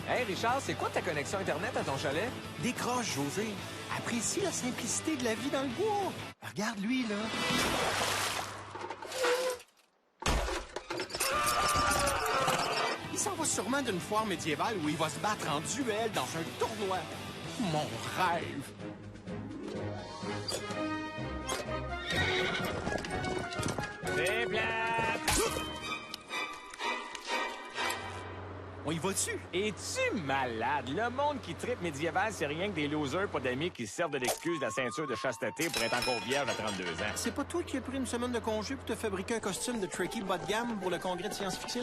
Hey Richard, c'est quoi ta connexion Internet à ton chalet? Décroche, José. Apprécie la simplicité de la vie dans le bois. Regarde lui, là. Il s'en va sûrement d'une foire médiévale où il va se battre en duel dans un tournoi. Mon rêve! C'est plate! On y va-tu? Es-tu malade? Le monde qui tripe médiéval, c'est rien que des losers pas d'amis qui se servent de l'excuse de la ceinture de chasteté pour être encore vierge à 32 ans. C'est pas toi qui as pris une semaine de congé pour te fabriquer un costume de Tricky bas de gamme pour le congrès de science-fiction?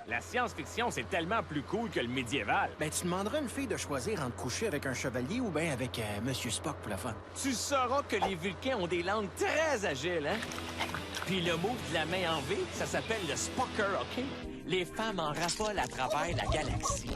La science-fiction, c'est tellement plus cool que le médiéval. Ben, tu demanderas à une fille de choisir entre coucher avec un chevalier ou bien avec Monsieur Spock pour la fun. Tu sauras que les Vulcains ont des langues très agiles, hein? Puis le mot de la main en V, ça s'appelle le Spocker, OK? Les femmes en raffolent à travers la galaxie.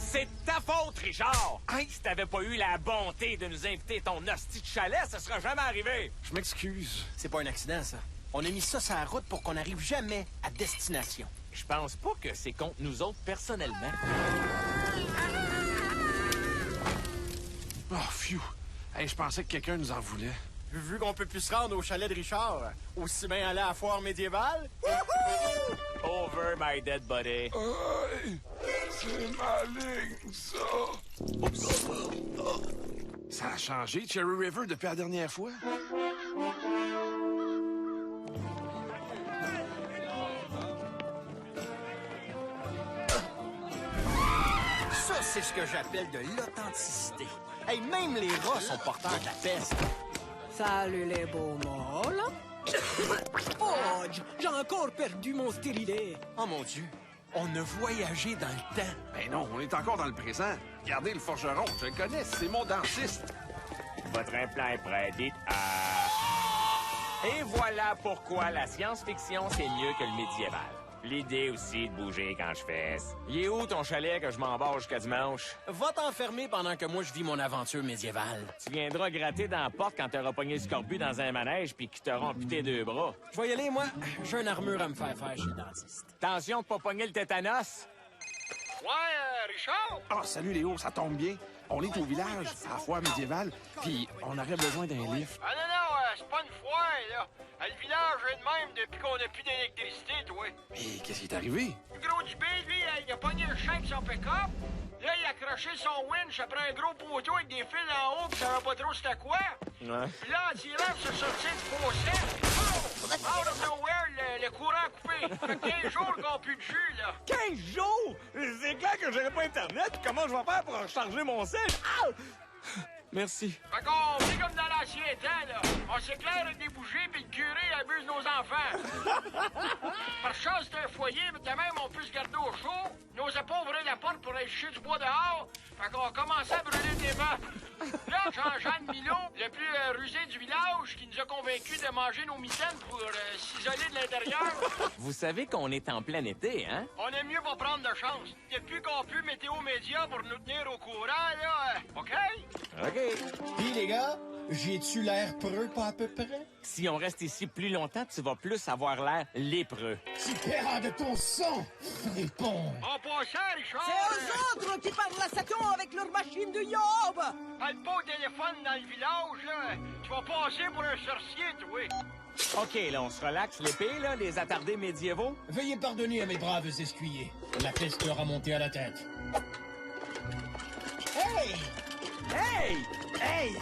C'est ta faute, Richard! Si t'avais pas eu la bonté de nous inviter ton hostie de chalet, ça serait jamais arrivé! Je m'excuse. C'est pas un accident, ça. On a mis ça sur la route pour qu'on n'arrive jamais à destination. Je pense pas que c'est contre nous autres personnellement. Oh, phew. Hey, je pensais que quelqu'un nous en voulait. Vu qu'on peut plus se rendre au chalet de Richard, aussi bien aller à la foire médiévale. Over my dead body. Hey, c'est maligne, ça. Ça a changé, Cherry River, depuis la dernière fois? Ça, c'est ce que j'appelle de l'authenticité. Hey, même les rats sont porteurs de la peste. Salut les beaux molles. Oh, j'ai encore perdu mon stylet. Oh mon Dieu, on a voyagé dans le temps. Ben non, on est encore dans le présent. Regardez le forgeron, je le connais, c'est mon dentiste. Votre implant est prêt, dites Et voilà pourquoi la science-fiction, c'est mieux que le médiéval. L'idée aussi de bouger quand je fesse. Il est où ton chalet que je m'embarque jusqu'à dimanche? Va t'enfermer pendant que moi je vis mon aventure médiévale. Tu viendras gratter dans la porte quand t'auras pogné le scorbut dans un manège puis qu'il t'aura amputé 2 bras. Je vais y aller, moi. J'ai une armure à me faire faire chez le dentiste. Attention de pas pogner le tétanos. Ouais, Richard? Ah, salut Léo, ça tombe bien. On est au village, à la foire médiévale, puis on aurait besoin d'un lift. Ah non, c'est pas une foire, là. Le village est de même depuis qu'on a plus d'électricité, toi. Mais qu'est-ce qui est arrivé? Le gros du B, lui, il a pogné le chien avec son pick-up. Là, il a accroché son winch après un gros poteau avec des fils en haut, pis ça va pas trop c'était quoi. Ouais. Puis là, en tirant, s'est sorti de fossé. Oh! Out of nowhere, le courant a coupé. Ça fait 15 jours qu'on a plus de jus, là. 15 jours? C'est clair que j'aurais pas Internet. Comment je vais faire pour recharger mon sel? Ah! Merci. Fait qu'on fait comme dans l'ancien temps, là. On s'éclaire avec des bougies, puis le curé abuse nos enfants. Par chance, c'est un foyer, mais de même, on peut se garder au chaud. N'osait pas ouvrir la porte pour aller chier du bois dehors. Fait qu'on a commencé à brûler des meubles. Là, Jean-Jean Milot, le plus rusé du village, qui nous a convaincus de manger nos mitaines pour s'isoler de l'intérieur. Vous savez qu'on est en plein été, hein? On aime mieux pas prendre de chance. Depuis qu'on pue Météo Média pour nous tenir au courant, là, OK? OK. Pis les gars, j'ai-tu l'air preux pas à peu près? Si on reste ici plus longtemps, tu vas plus avoir l'air lépreux. Tu paieras de ton sang, fripon! En passant, Richard... C'est eux autres qui parlent à Satan avec leur machine de yob. Parle pas au téléphone dans le village, là. Tu vas passer pour un sorcier, toi. OK, là, on se relaxe. L'épée, là, les attardés médiévaux. Veuillez pardonner à mes braves escuyers. La peste leur a monté à la tête. Hey! Hey! Hey!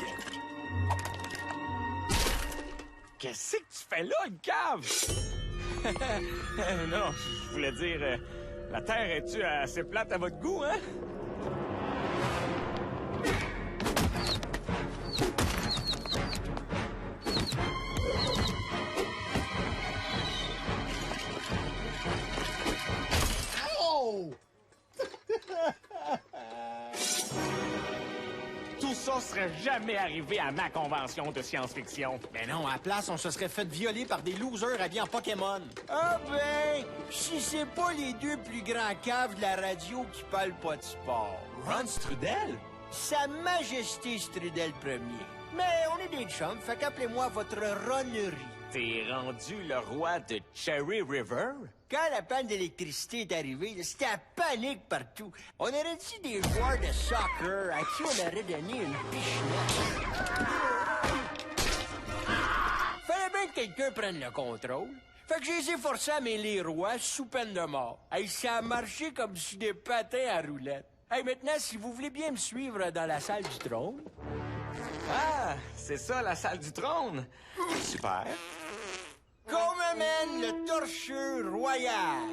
Qu'est-ce que tu fais là, une cave? Non, je voulais dire... la terre est-tu assez plate à votre goût, hein? ça serait jamais arrivé à ma convention de science-fiction. Mais non, à la place, on se serait fait violer par des losers habillés en Pokémon. Ah ben, si c'est pas les deux plus grands caves de la radio qui parlent pas de sport. Ron Strudel? Sa Majesté Strudel Ier. Mais on est des chums, fait qu'appelez-moi votre ronnerie. T'es rendu le roi de Cherry River? Quand la panne d'électricité est arrivée, c'était la panique partout. On aurait dit des joueurs de soccer à qui on aurait donné une pichenette. Fallait bien que quelqu'un prenne le contrôle. Fait que j'ai les ai forcés à mêler les rois sous peine de mort. Hey, ça a marché comme sur des patins à roulettes. Hey, maintenant, si vous voulez bien me suivre dans la salle du trône... Ah, c'est ça, la salle du trône. Super. Qu'on m'amène le torcheux royal.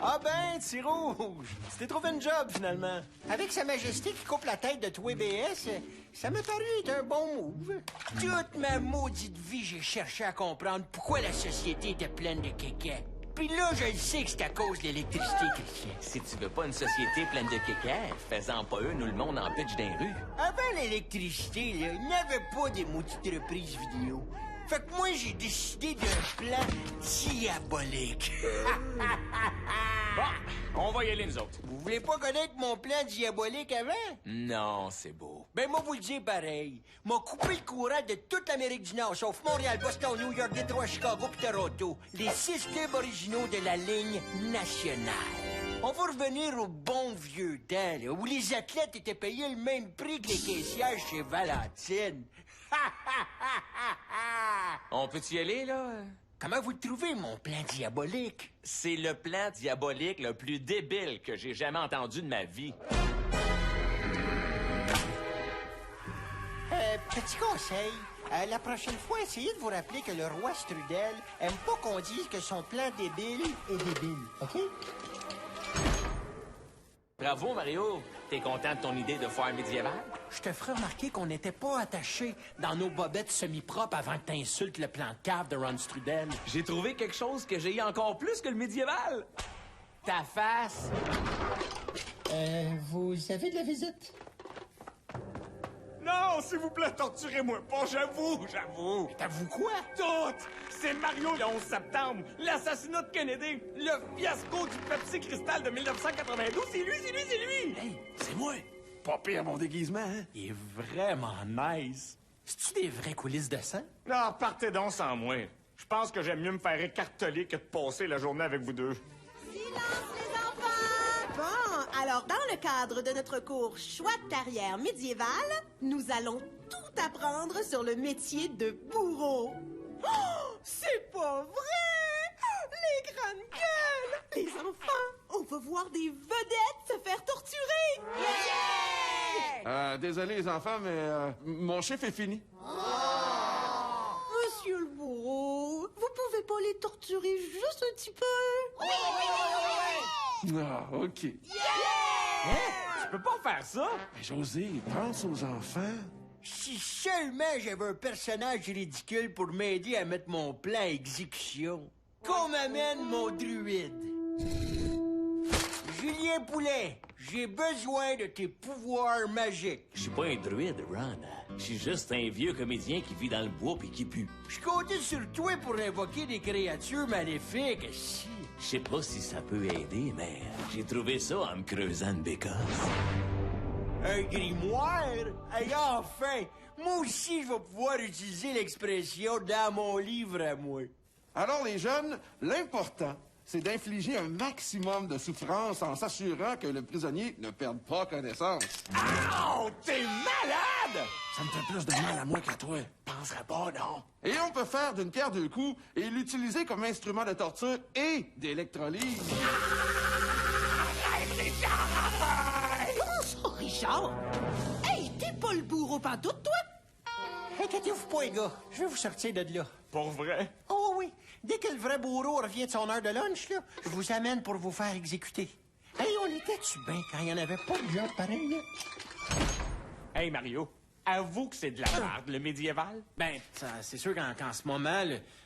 Ah ben, petit rouge, tu t'es trouvé une job, finalement. Avec Sa Majesté qui coupe la tête de toi BS, ça m'a paru être un bon move. Toute ma maudite vie, j'ai cherché à comprendre pourquoi la société était pleine de kékets. Puis là, je le sais que c'est à cause de l'électricité, Christian. Si tu veux pas une société pleine de kékets, fais-en pas une où le monde en pitch dans les rues. Avant l'électricité, là, il n'y avait pas des maudites reprises vidéo. Fait que moi, j'ai décidé d'un plan diabolique. Bon, on va y aller, nous autres. Vous voulez pas connaître mon plan diabolique avant? Non, c'est beau. Ben, moi, vous le dire pareil. M'a coupé le courant de toute l'Amérique du Nord, sauf Montréal, Boston, New York, Détroit, Chicago puis Toronto. Les 6 clubs originaux de la ligne nationale. On va revenir au bon vieux temps, là, où les athlètes étaient payés le même prix que les caissières chez Valentine. On peut-y aller, là? Comment vous le trouvez, mon plan diabolique? C'est le plan diabolique le plus débile que j'ai jamais entendu de ma vie. Petit conseil. La prochaine fois, essayez de vous rappeler que le roi Strudel aime pas qu'on dise que son plan débile est débile, OK? Bravo, Mario. T'es content de ton idée de foire médiévale? Je te ferai remarquer qu'on n'était pas attachés dans nos bobettes semi-propres avant que t'insultes le plan de cave de Ron Strudel. J'ai trouvé quelque chose que j'ai encore plus que le médiéval. Ta face. Vous avez de la visite? Non, s'il vous plaît, torturez-moi pas, j'avoue. T'avoues quoi? Tout! C'est Mario le 11 septembre, l'assassinat de Kennedy, le fiasco du Pepsi Cristal de 1992, c'est lui! Hey, c'est moi. Pas pire, mon déguisement, hein? Il est vraiment nice. C'est-tu des vraies coulisses de sang? Non, partez donc sans moi. Je pense que j'aime mieux me faire écarteler que de passer la journée avec vous deux. Silence, les enfants! Bon, alors dans le cadre de notre cours choix de carrière médiévale, nous allons tout apprendre sur le métier de bourreau. Oh, c'est pas vrai! Les grandes gueules! Les enfants, on va voir des vedettes se faire torturer! Désolé, les enfants, mais mon chiffre est fini. Monsieur le bourreau, vous pouvez pas les torturer juste un petit peu? Ah, OK. Tu peux pas faire ça? Mais José, pense aux enfants. Si seulement j'avais un personnage ridicule pour m'aider à mettre mon plan à exécution. Qu'on m'amène mon druide. Julien Poulet, j'ai besoin de tes pouvoirs magiques. Je suis pas un druide, Ron. Je suis juste un vieux comédien qui vit dans le bois puis qui pue. Je comptais sur toi pour invoquer des créatures maléfiques, si. Je sais pas si ça peut aider, mais j'ai trouvé ça en me creusant une bécasse. Un grimoire? Hey, enfin! Moi aussi, je vais pouvoir utiliser l'expression dans mon livre à moi. Alors, les jeunes, l'important, c'est d'infliger un maximum de souffrance en s'assurant que le prisonnier ne perde pas connaissance. Oh, t'es malade! Ça me fait plus de mal à moi qu'à toi. Penserais pas, non? Et on peut faire d'une pierre deux coups et l'utiliser comme instrument de torture et d'électrolyse. Oh, Richard! Hey, t'es pas le bourreau pantoute, toi? Inquiétez-vous pas, les gars. Je vais vous sortir de là. Pour vrai? Oh oui. Dès que le vrai bourreau revient de son heure de lunch, là, je vous amène pour vous faire exécuter. Hey, on était-tu bien quand il n'y en avait pas de gens pareil, là? Hey, Mario, avoue que c'est de la merde, le médiéval. Ben, c'est sûr qu'en ce moment,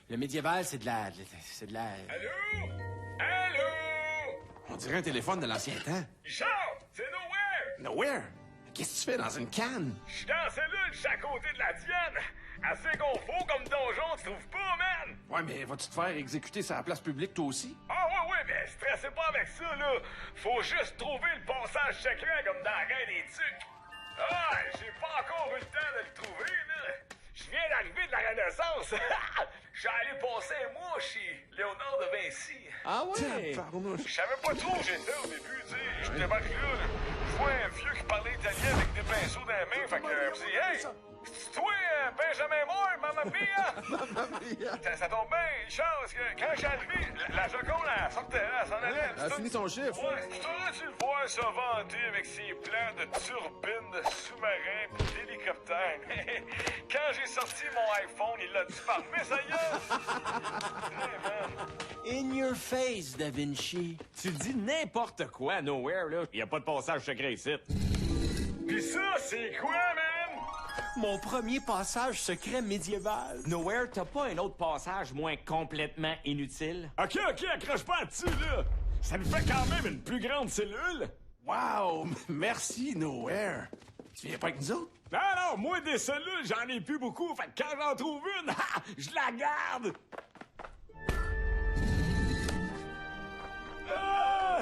le médiéval, c'est de la... Allô? Allô? On dirait un téléphone de l'ancien temps. Richard, c'est Nowhere! Nowhere? qu'est-ce que tu fais dans une canne? Je suis dans la cellule, je suis à côté de la tienne. Assez confort comme donjon, tu trouves pas, man? Ouais, mais vas-tu te faire exécuter sur la place publique, toi aussi? Ah ouais, mais stressez pas avec ça, là. Faut juste trouver le passage secret comme dans la guerre des tucs. Ah, j'ai pas encore eu le temps de le trouver, là. Je viens d'arriver de la Renaissance. Je suis allé passer un mois chez Léonard de Vinci. Ah ouais? Tabarnouche. Je savais pas trop où j'étais au début, tu sais. Je débarque là, je vois un vieux qui parlait italien avec des pinceaux dans les mains, fait que je me dis, hey, c'est toi, Benjamin Moore, Mamma Mia? Ça tombe bien, Richard, parce que quand j'ai arrivé, la Joconde, elle sortait, elle s'en allait. Elle a fini son chiffre. Ouais, t'aurais dû le voir se vanter avec ses plans de turbines, de sous-marins pis d'hélicoptères. Quand j'ai sorti mon iPhone, il l'a disparu, ça y est! In your face, Da Vinci. Tu dis n'importe quoi, Nowhere, là. Y a pas de passage secret ici. Pis ça, c'est quoi, man? Mon premier passage secret médiéval. Nowhere, t'as pas un autre passage moins complètement inutile? OK, accroche pas là-dessus, là! Ça nous fait quand même une plus grande cellule! Wow! Merci, Nowhere. Tu viens pas avec nous autres? Non, moi, des cellules, j'en ai plus beaucoup, fait que quand j'en trouve une, je la garde! Ah!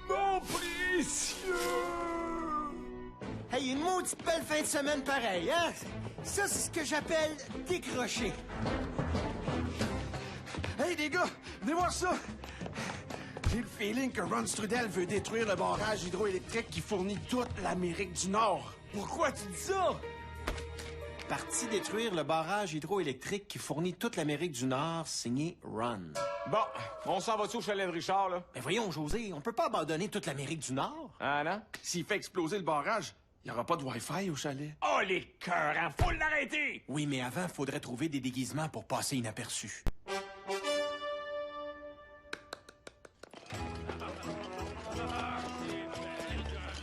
Mon précieux! Hey, une maudite belle fin de semaine pareille, hein? Ça, c'est ce que j'appelle décrocher. Hey, les gars, venez voir ça! J'ai le feeling que Ron Strudel veut détruire le barrage hydroélectrique qui fournit toute l'Amérique du Nord. Pourquoi tu dis ça? Parti détruire le barrage hydroélectrique qui fournit toute l'Amérique du Nord, signé Ron. Bon, on s'en va-tu au chalet de Richard, là? Mais voyons, José, on peut pas abandonner toute l'Amérique du Nord. Ah non? S'il fait exploser le barrage, il n'y aura pas de Wi-Fi au chalet. Oh, les cœurs, hein? Faut l'arrêter! Oui, mais avant, faudrait trouver des déguisements pour passer inaperçus.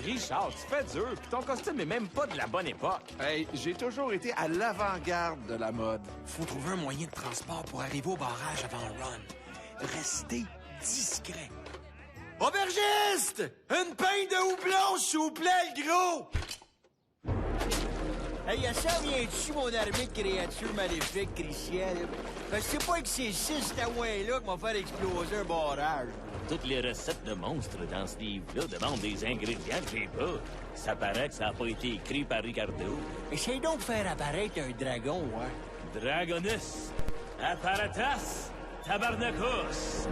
Richard, tu fais dur, pis ton costume est même pas de la bonne époque. Hey, j'ai toujours été à l'avant-garde de la mode. Faut trouver un moyen de transport pour arriver au barrage avant Ron. Restez discret. Aubergiste! Une pinte de houblon, s'il vous plaît, le gros! Hey, ça vient-tu, mon armée de créatures maléfiques, Christian? Parce que c'est pas que ces 6 taouins-là qui vont faire exploser un barrage. Toutes les recettes de monstres dans ce livre-là demandent des ingrédients que j'ai pas. Ça paraît que ça n'a pas été écrit par Ricardo. Essaye donc de faire apparaître un dragon, ouais. Dragonus, Apparatus, Tabarnacus.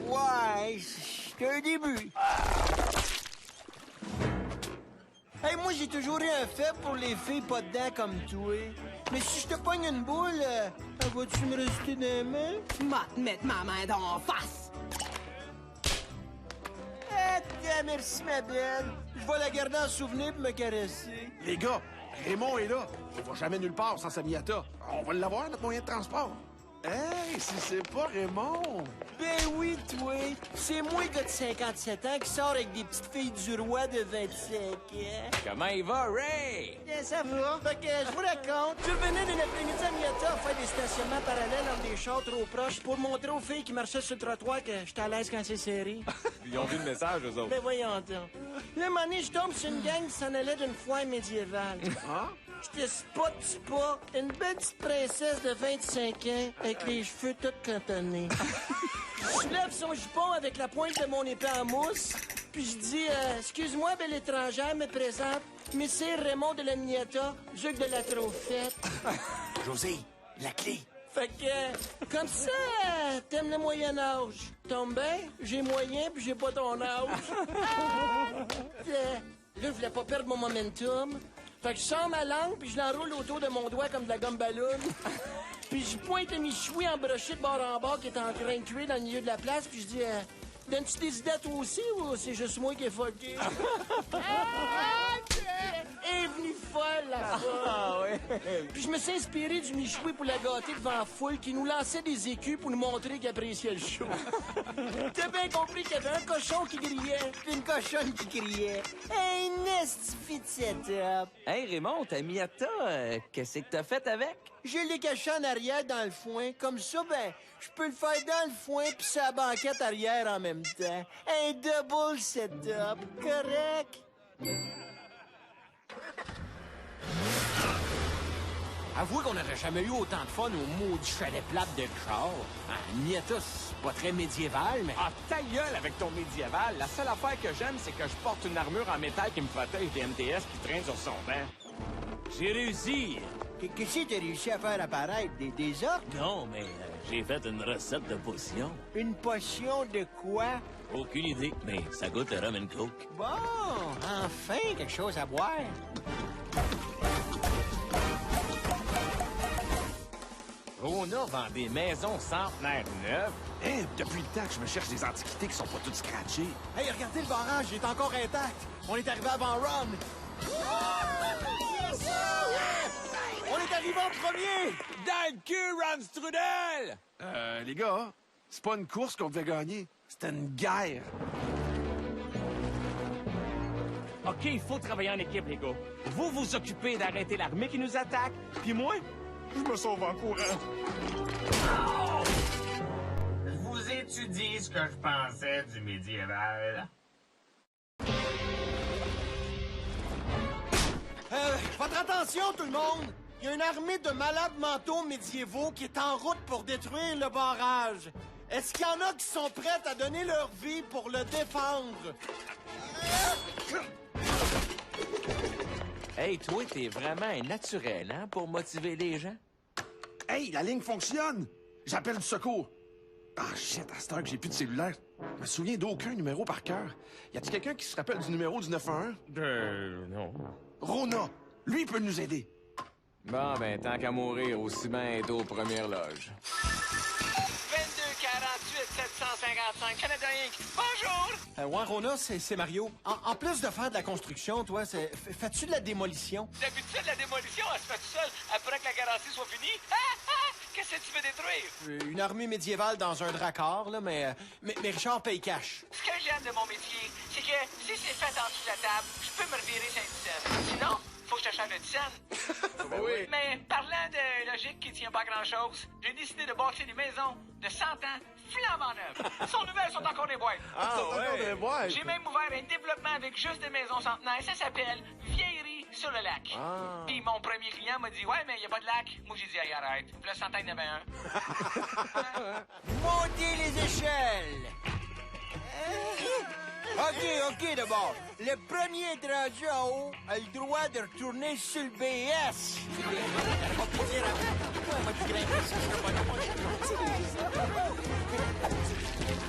Ouais, c'est un début. Hey, moi, j'ai toujours eu un faible pour les filles pas dedans comme toi. Mais si je te pogne une boule, vas-tu me rester dans les mains? Va te mettre ma main dans la face. Merci, ma belle. Je vais la garder en souvenir pour me caresser. Les gars, Raymond est là. Il va jamais nulle part sans sa Miata. On va l'avoir, notre moyen de transport. Hey, si c'est pas Raymond! Ben oui, toi. C'est moi, gars de 57 ans, qui sort avec des petites filles du roi de 25 ans. Comment il va, Ray? Bien, ça va. Fait que je vous raconte. Je venais d'une après-midi à Miata faire des stationnements parallèles entre des chars trop proches pour montrer aux filles qui marchaient sur le trottoir que j'étais à l'aise quand c'est serré. Ils ont vu le message, eux autres. Ben voyons donc. Là, un moment donné, je tombe sur une gang qui s'en allait d'une foire médiévale. Hein? J'étais spot, une belle petite princesse de 25 ans avec les cheveux tout cantonnés. Je lève son jupon avec la pointe de mon épée en mousse, puis je dis excuse-moi, belle étrangère, me présente, Messire Raymond de la Miata, duc de la Trophette. José, la clé. Fait que, comme ça, t'aimes le Moyen-Âge. Tombe bien, j'ai moyen, puis j'ai pas ton âge. Là, je voulais pas perdre mon momentum. Fait que je sors ma langue, puis je l'enroule autour de mon doigt comme de la gomme ballon. Puis je pointe le michoui embroché de bord en bord qui est en train de cuire dans le milieu de la place, puis je dis donnes-tu des idées à toi aussi, ou c'est juste moi qui est fucké? Et bien venue folle, là-bas. Ah, ouais. Puis je me suis inspiré du Michoui pour la gâter devant la foule qui nous lançait des écus pour nous montrer qu'il appréciait le show. T'as bien compris qu'il y avait un cochon qui grillait, puis une cochonne qui criait. Un estifi de setup. Hey, Raymond, ta miata, qu'est-ce que t'as fait avec? Je l'ai caché en arrière dans le foin. Comme ça, ben, je peux le faire dans le foin puis sa banquette arrière en même temps. Un double setup. Correct? Avouez qu'on n'aurait jamais eu autant de fun au maudit chalet plate de char. Nieta, c'est pas très médiéval, mais... Ah, ta gueule avec ton médiéval. La seule affaire que j'aime, c'est que je porte une armure en métal qui me protège des MTS qui traînent sur son banc. J'ai réussi. Qu'est-ce que t'as réussi à faire apparaître? Des orques? Non, mais j'ai fait une recette de potion. Une potion de quoi? Aucune idée, mais ça goûte le rum and coke. Bon, enfin quelque chose à boire. Rona vend des maisons centenaires neuves. Hein, depuis le temps que je me cherche des antiquités qui sont pas toutes scratchées. Hey, regardez le barrage, il est encore intact. On est arrivé avant Ron. On est arrivé en premier! Dans le cul, Ron Strudel! Les gars, c'est pas une course qu'on devait gagner. C'était une guerre. OK, il faut travailler en équipe, les gars. Vous vous occupez d'arrêter l'armée qui nous attaque, puis moi, je me sauve en courant. Vous étudiez ce que je pensais du médiéval. Votre attention, tout le monde! Il y a une armée de malades mentaux médiévaux qui est en route pour détruire le barrage. Est-ce qu'il y en a qui sont prêts à donner leur vie pour le défendre? Hey, toi, t'es vraiment un naturel, hein, pour motiver les gens? Hey, la ligne fonctionne! J'appelle du secours. Ah, shit, à cette heure que j'ai plus de cellulaire. Je me souviens d'aucun numéro par cœur. Y a-t-il quelqu'un qui se rappelle du numéro du 911? Non. Rona! Lui, il peut nous aider. Bon, ben, tant qu'à mourir, aussi bien être aux premières loges. 2248 755 Canada Inc. Bonjour! Ouais, Rona, c'est Mario. En plus de faire de la construction, toi, fais-tu de la démolition? D'habitude, la démolition, elle se fait tout seule après que la garantie soit finie. Qu'est-ce que tu veux détruire? Une armée médiévale dans un dracard, là, mais Richard paye cash. Ce que j'aime de mon métier, c'est que si c'est fait en dessous de la table, je peux me revirer 5 cents. Sinon, faut que je te change de scène. Oui. Mais parlant de logique qui tient pas à grand-chose, j'ai décidé de bâtir des maisons de 100 ans flambant neuves. Sont nouvelles, sont encore des boîtes. J'ai même ouvert un développement avec juste des maisons centenaires. Ça s'appelle Vieillerie sur le lac. Puis mon premier client m'a dit, ouais, mais y a pas de lac. Moi, j'ai dit, hey, arrête. Puis là, 100 ans, il y en avait un. Montez les échelles! OK, d'abord. Le premier à être rendu en haut a le droit de retourner sur le BS.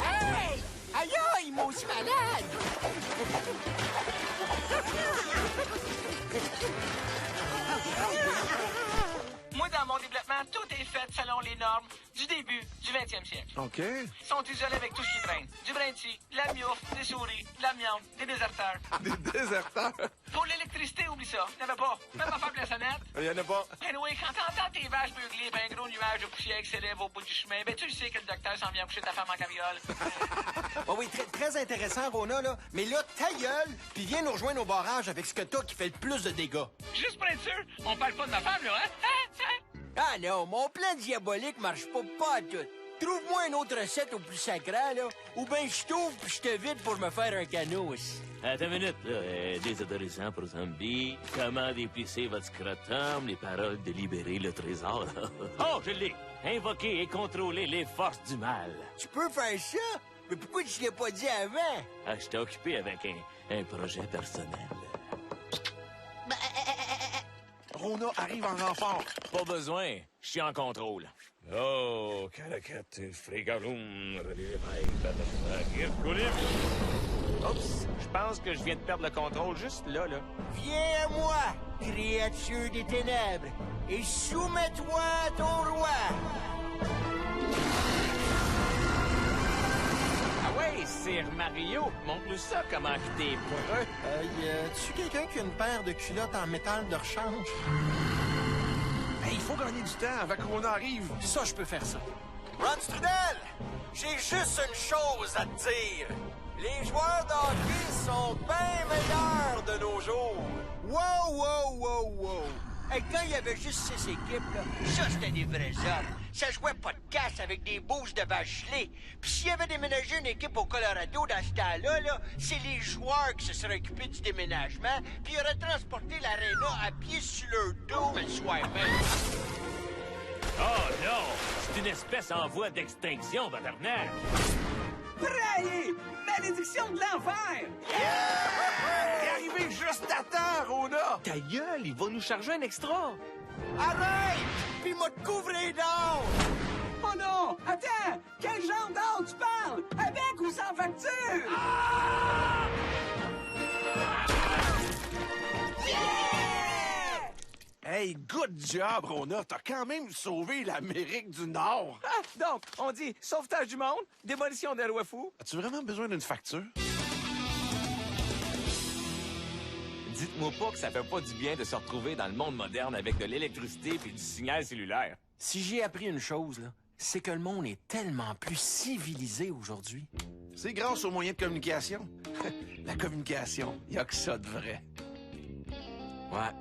Hey! Aïe, aïe, mon aussi malade! Moi, dans mon développement, tout est fait selon les normes du début du 20e siècle. OK. Ils sont isolés avec tout ce qui traîne. Du brin de scie, de la miouffe, des souris, de l'amiante, des déserteurs. Des déserteurs. Pour l'électricité, oublie ça. Il n'y en avait pas. Même affaire pour la sonnette. Il y en a pas. Anyway, quand t'entends tes vaches beugler pis un gros nuage de poussière qui s'élève au bout du chemin, ben tu le sais que le docteur s'en vient coucher ta femme en carriole. Oh oui, très intéressant, Rona, là. Mais là, ta gueule, puis viens nous rejoindre au barrage avec ce que t'as qui fait le plus de dégâts. Juste pour être sûr, on parle pas de ma femme, là, hein? Ah non, mon plan diabolique marche pas à tout. Trouve-moi une autre recette au plus sacré, là, ou ben je t'ouvre puis je te vide pour me faire un canot. Attends une minute, là. Désodorisant pour zombies. Comment dépisser votre scrotum. Les paroles de libérer le trésor. Oh, je l'ai. Invoquer et contrôler les forces du mal. Tu peux faire ça? Mais pourquoi tu l'as pas dit avant? Ah, je t'ai occupé avec un projet personnel. Rona arrive en renfort. Pas besoin, je suis en contrôle. Oh, caracat, frigaloum, Oups, je pense que je viens de perdre le contrôle juste là. Viens à moi, créature des ténèbres, et soumets-toi à ton roi. Ah ouais, Sir Mario, montre-nous ça, comment que t'es preux. Y a-tu quelqu'un qui a une paire de culottes en métal de rechange? Hey, il faut gagner du temps avant qu'on arrive. Ça, je peux faire ça. Ron Strudel, j'ai juste une chose à te dire. Les joueurs d'hockey sont bien meilleurs de nos jours. Wow! Hey, quand il y avait juste 6 équipes, là, ça, c'était des vrais hommes. Ça jouait pas de casse avec des bouses de vache lait. Puis s'il y avait déménagé une équipe au Colorado dans ce temps-là, là, c'est les joueurs qui se seraient occupés du déménagement, puis ils auraient transporté l'aréna à pied sur leur dos le soir même. Oh non! C'est une espèce en voie d'extinction, tabarnak! Braillé! Malédiction de l'enfer! T'es arrivé juste à temps, Rona! Ta gueule, il va nous charger un extra. Arrête! Puis m'a te couvrir d'or! Oh non! Attends! Quel genre d'or tu parles? Avec ou sans facture? Hey, good job, Rona! T'as quand même sauvé l'Amérique du Nord! Ah, donc, on dit sauvetage du monde, démolition des lois fous. As-tu vraiment besoin d'une facture? Dites-moi pas que ça fait pas du bien de se retrouver dans le monde moderne avec de l'électricité puis du signal cellulaire. Si j'ai appris une chose, là, c'est que le monde est tellement plus civilisé aujourd'hui. C'est grâce aux moyens de communication. La communication, y a que ça de vrai. Ouais.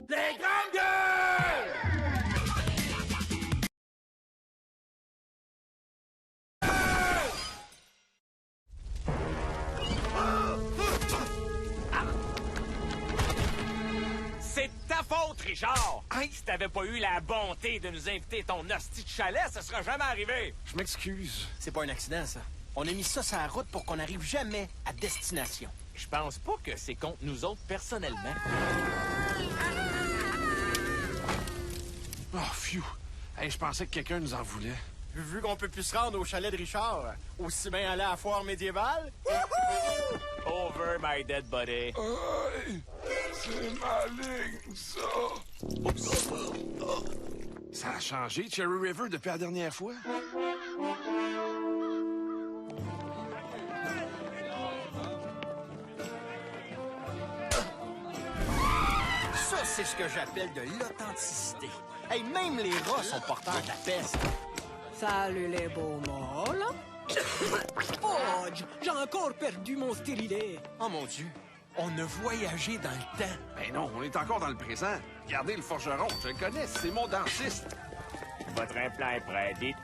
Les grandes gueules! C'est ta faute, Richard! Hey, si t'avais pas eu la bonté de nous inviter ton hostie de chalet, ça serait jamais arrivé! Je m'excuse. C'est pas un accident, ça. On a mis ça sur la route pour qu'on n'arrive jamais à destination. Je pense pas que c'est contre nous autres personnellement. Oh, phew. Hey, je pensais que quelqu'un nous en voulait. Vu qu'on peut plus se rendre au chalet de Richard, aussi bien aller à la foire médiévale. Over my dead body. Hey, c'est maligne, ça. Ça a changé, Cherry River, depuis la dernière fois? Ça, c'est ce que j'appelle de l'authenticité. Hey, même les rats sont porteurs de la peste. Salut les beaux mots, là. Oh, j'ai encore perdu mon stylet. Oh mon Dieu, on a voyagé dans le temps. Ben non, on est encore dans le présent. Regardez le forgeron, je le connais, c'est mon dentiste. Votre implant est prêt, dites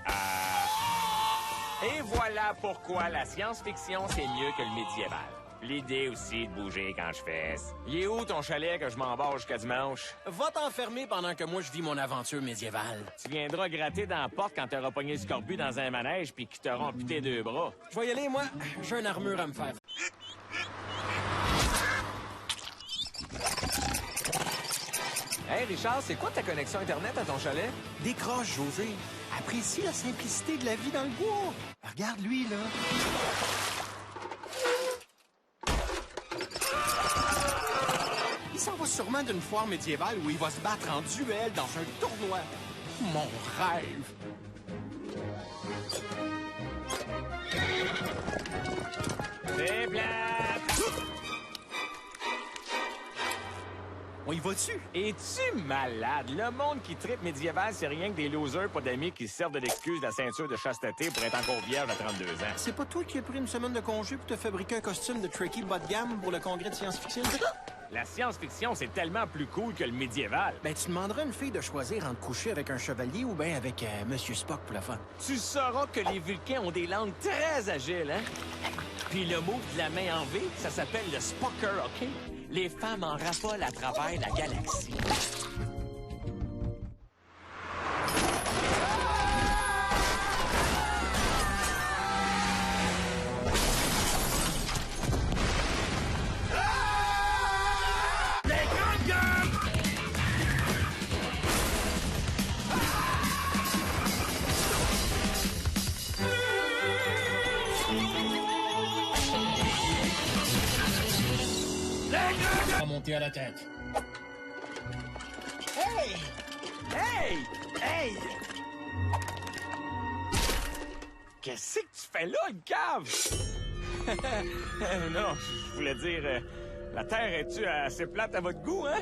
Et voilà pourquoi la science-fiction, c'est mieux que le médiéval. L'idée aussi de bouger quand je fesse. Il est où ton chalet que je m'en vais jusqu'à dimanche? Va t'enfermer pendant que moi je vis mon aventure médiévale. Tu viendras gratter dans la porte quand t'auras pogné le scorbut dans un manège puis qu'ils t'auront amputé 2 bras. Je vais y aller, moi. J'ai une armure à me faire. Hey Richard, c'est quoi ta connexion Internet à ton chalet? Décroche, José. Apprécie la simplicité de la vie dans le bois. Regarde lui, là. Il s'en va sûrement d'une foire médiévale où il va se battre en duel dans un tournoi. Mon rêve. C'est plate! On y va-tu? Es-tu malade? Le monde qui tripe médiéval, c'est rien que des losers pas d'amis qui se servent de l'excuse de la ceinture de chasteté pour être encore vierge à 32 ans. C'est pas toi qui as pris une semaine de congé pour te fabriquer un costume de Tricky bas de gamme pour le congrès de science-fiction? La science-fiction, c'est tellement plus cool que le médiéval. Ben, tu demanderas à une fille de choisir entre coucher avec un chevalier ou bien avec Monsieur Spock pour le fun. Tu sauras que les Vulcains ont des langues très agiles, hein? Puis le mot de la main en V, ça s'appelle le Spocker, OK? Les femmes en raffolent à travers la galaxie. Monter à la tête. Hey! Hey! Hey! Qu'est-ce que tu fais là, une cave? Non, je voulais dire, la Terre est-tu assez plate à votre goût, hein?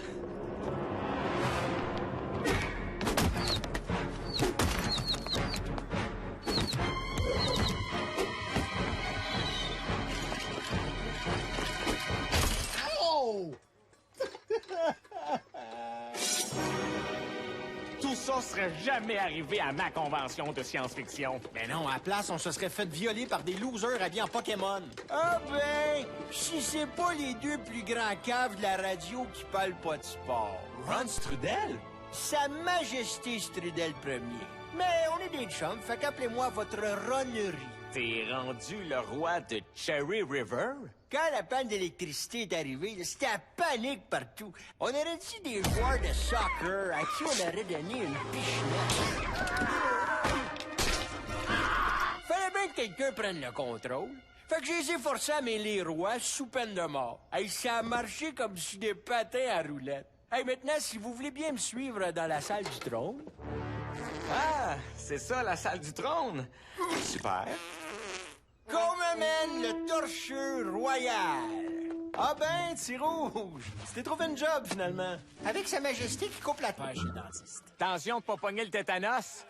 Tout ça serait jamais arrivé à ma convention de science-fiction. Mais non, à la place, on se serait fait violer par des losers habillés en Pokémon. Ah ben, si c'est pas les deux plus grands caves de la radio qui parlent pas de sport. Ron Strudel? Sa Majesté Strudel Ier. Mais on est des chums, fait qu'appelez-moi votre ronnerie. T'es rendu le roi de Cherry River? Quand la panne d'électricité est arrivée, c'était la panique partout. On aurait dit des joueurs de soccer à qui on aurait donné une pichenette. Fallait bien que quelqu'un prenne le contrôle. Fait que j'ai les ai forcés à mêler les rois sous peine de mort. Hey, ça a marché comme sur des patins à roulettes. Hey, maintenant, si vous voulez bien me suivre dans la salle du trône... Ah, c'est ça, la salle du trône. Super. Qu'on m'amène le torcheux royal. Ah ben, petit rouge, tu t'es trouvé une job, finalement. Avec Sa Majesté qui coupe la tête. Dentiste. Attention de pas pogner le tétanos.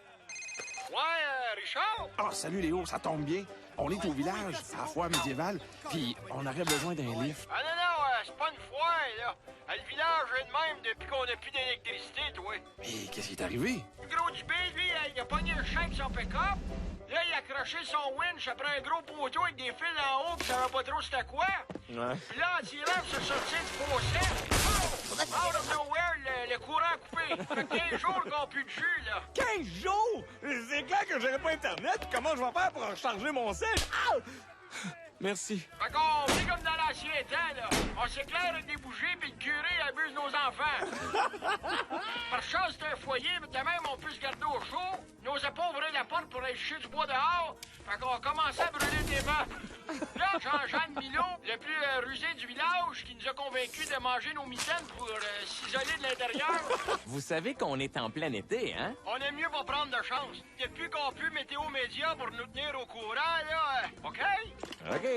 Ouais, Richard? Ah, salut Léo, ça tombe bien. On est au village, à la foire médiévale, puis on aurait besoin d'un lift. Ah non, c'est pas une foire, là. Le village est de même depuis qu'on a plus d'électricité, toi. Mais qu'est-ce qui est arrivé? Le gros du B, lui, il a pogné le chien avec son pick-up. Là, il a accroché son winch après un gros poteau avec des fils en haut, pis ça savait pas trop c'était quoi. Ouais. Puis là, l'anti-rêve s'est sorti du fossé. Oh! Out of nowhere, le courant a coupé. Ça fait 15 jours qu'on n'a plus de jus, là. 15 jours? C'est clair que j'aurais pas Internet. Comment je vais faire pour recharger mon sel? Ah! Merci. Fait qu'on vit comme dans l'ancien temps, là. On s'éclaire avec des bougies, puis le curé abuse nos enfants. Par chance, c'est un foyer, mais de même, on peut se garder au chaud. N'osait pas ouvrir la porte pour aller chier du bois dehors. Fait qu'on a commencé à brûler des meubles. Là, Jean-Jean Milot, le plus rusé du village, qui nous a convaincus de manger nos mitaines pour s'isoler de l'intérieur. Vous savez qu'on est en plein été, hein? On aime mieux pas prendre de chance. Depuis qu'on pue Météo Média pour nous tenir au courant, là, OK? OK.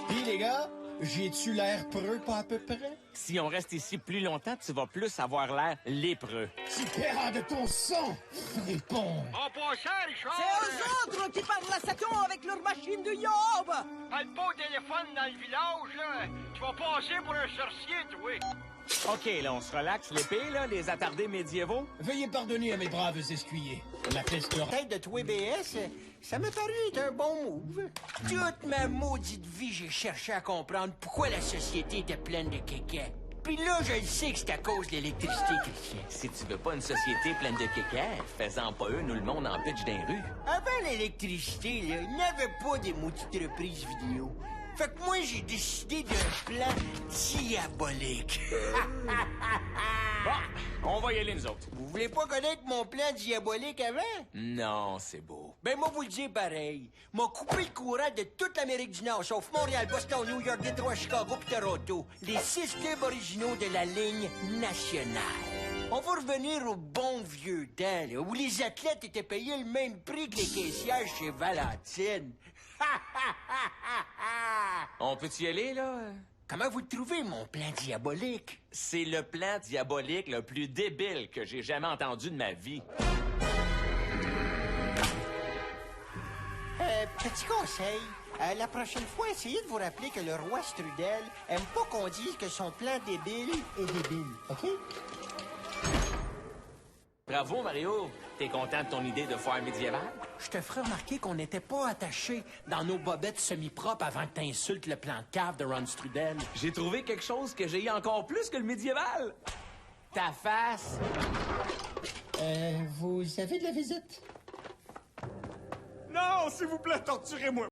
Pis les gars, j'ai-tu l'air preux pas à peu près? Si on reste ici plus longtemps, tu vas plus avoir l'air lépreux. Tu paieras de ton sang, fripon! En passant, Richard... C'est eux autres qui parlent à Satan avec leur machine de yob! Pas le beau téléphone dans le village, là. Tu vas passer pour un sorcier, toi. OK, là, on se relaxe. L'épée, là, les attardés médiévaux. Veuillez pardonner à mes braves escuyers. La peste tête de toi BS, ça m'a paru être un bon move. Toute ma maudite vie, j'ai cherché à comprendre pourquoi la société était pleine de kékets. Puis là, je le sais que c'est à cause de l'électricité, Christian. Si tu veux pas une société pleine de kékets, fais-en pas une où le monde en pitch dans les rues. Avant l'électricité, là, il n'y avait pas des maudites reprises vidéo. Fait que moi, j'ai décidé d'un plan diabolique. Bon, on va y aller, nous autres. Vous voulez pas connaître mon plan diabolique avant? Non, c'est beau. Ben, moi, vous le dire pareil. M'a coupé le courant de toute l'Amérique du Nord, sauf Montréal, Boston, New York, Détroit, Chicago pis Toronto. Les 6 clubs originaux de la ligne nationale. On va revenir au bon vieux temps, là, où les athlètes étaient payés le même prix que les caissières chez Valentine. On peut-y aller, là? Comment vous le trouvez, mon plan diabolique? C'est le plan diabolique le plus débile que j'ai jamais entendu de ma vie. Petit conseil. La prochaine fois, essayez de vous rappeler que le roi Strudel aime pas qu'on dise que son plan débile est débile, OK? Bravo, Mario. T'es content de ton idée de foire médiévale? Je te ferai remarquer qu'on n'était pas attachés dans nos bobettes semi-propres avant que t'insultes le plan de cave de Ron Strudel. J'ai trouvé quelque chose que j'ai encore plus que le médiéval. Ta face. Vous avez de la visite? Non, s'il vous plaît, torturez-moi